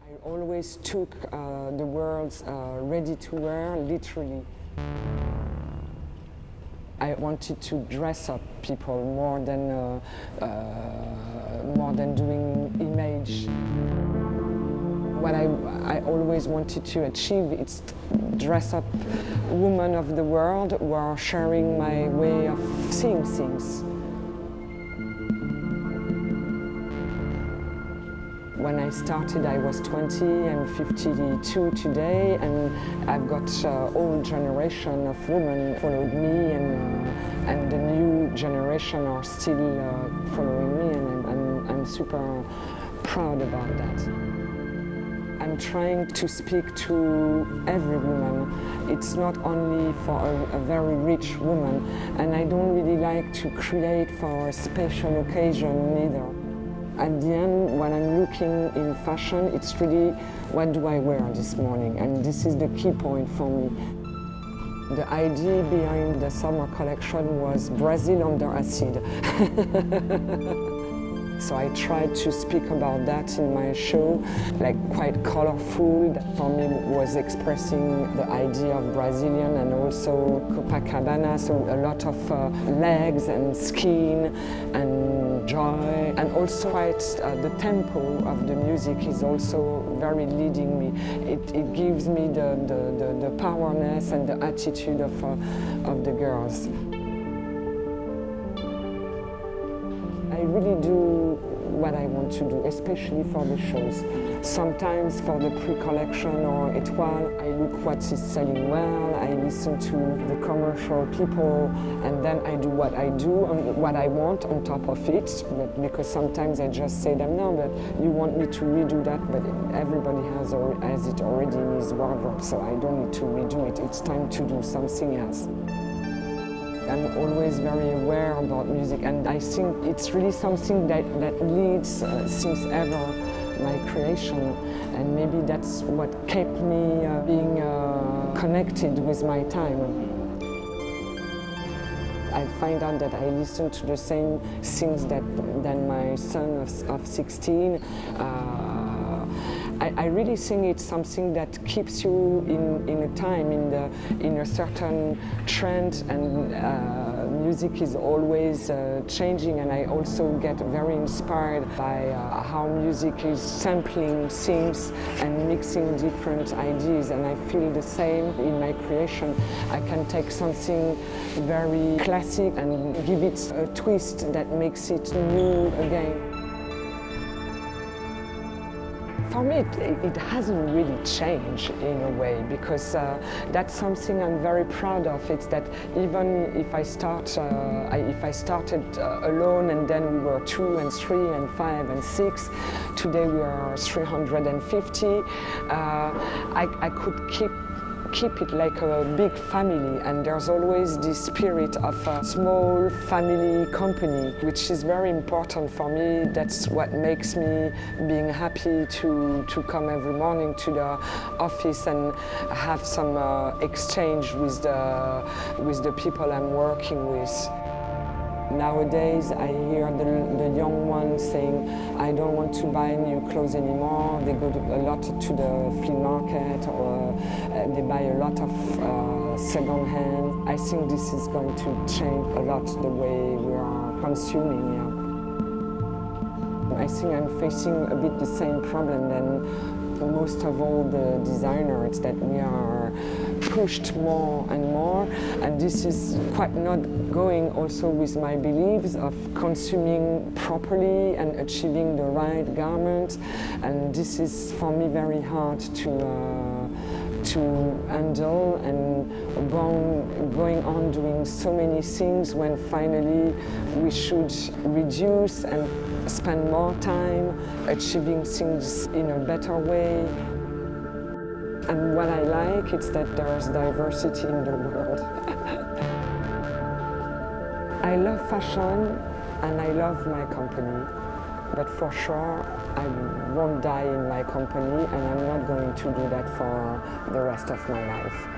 I always took the words ready to wear literally. I wanted to dress up people more than doing image. What I always wanted to achieve is dress up women of the world who are sharing my way of seeing things. When I started, I was 20, I'm 52 today, and I've got a whole generation of women followed me, and the new generation are still following me, and I'm super proud about that. I'm trying to speak to every woman. It's not only for a very rich woman, and I don't really like to create for a special occasion either. At the end, when I'm looking in fashion, it's really what do I wear this morning, and this is the key point for me. The idea behind the summer collection was Brazil under acid. So I tried to speak about that in my show, like quite colorful. That for me was expressing the idea of Brazilian and also Copacabana, so a lot of legs and skin and joy. And also quite the tempo of the music is also very leading me. It gives me the powerness and the attitude of the girls. I really do what I want to do, especially for the shows. Sometimes for the pre-collection or étoile, I look what is selling well, I listen to the commercial people, and then I do what I do and what I want on top of it. But because sometimes I just say them, no, but you want me to redo that, but everybody has it already in his wardrobe, so I don't need to redo it. It's time to do something else. I'm always very aware about music, and I think it's really something that leads since ever my creation, and maybe that's what kept me being connected with my time. I find out that I listen to the same things than my son of 16. I really think it's something that keeps you in a time, in a certain trend, and music is always changing, and I also get very inspired by how music is sampling things and mixing different ideas, and I feel the same in my creation. I can take something very classic and give it a twist that makes it new again. For me, it hasn't really changed in a way, because that's something I'm very proud of. It's that even if I started alone, and then we were 2 and 3 and 5 and 6, today we are 350. I could keep it like a big family, and there's always this spirit of a small family company, which is very important for me. That's what makes me being happy to come every morning to the office and have some exchange with the people I'm working with. Nowadays, I hear the young ones saying, I don't want to buy new clothes anymore. They go a lot to the flea market, or they buy a lot of second hand. I think this is going to change a lot the way we are consuming. Yeah. I think I'm facing a bit the same problem than most of all the designers, that we are pushed more and more, and this is quite not going also with my beliefs of consuming properly and achieving the right garment, and this is for me very hard to handle, and going on doing so many things when finally we should reduce and spend more time achieving things in a better way. And what I like is that there's diversity in the world. I love fashion and I love my company, but for sure I won't die in my company, and I'm not going to do that for the rest of my life.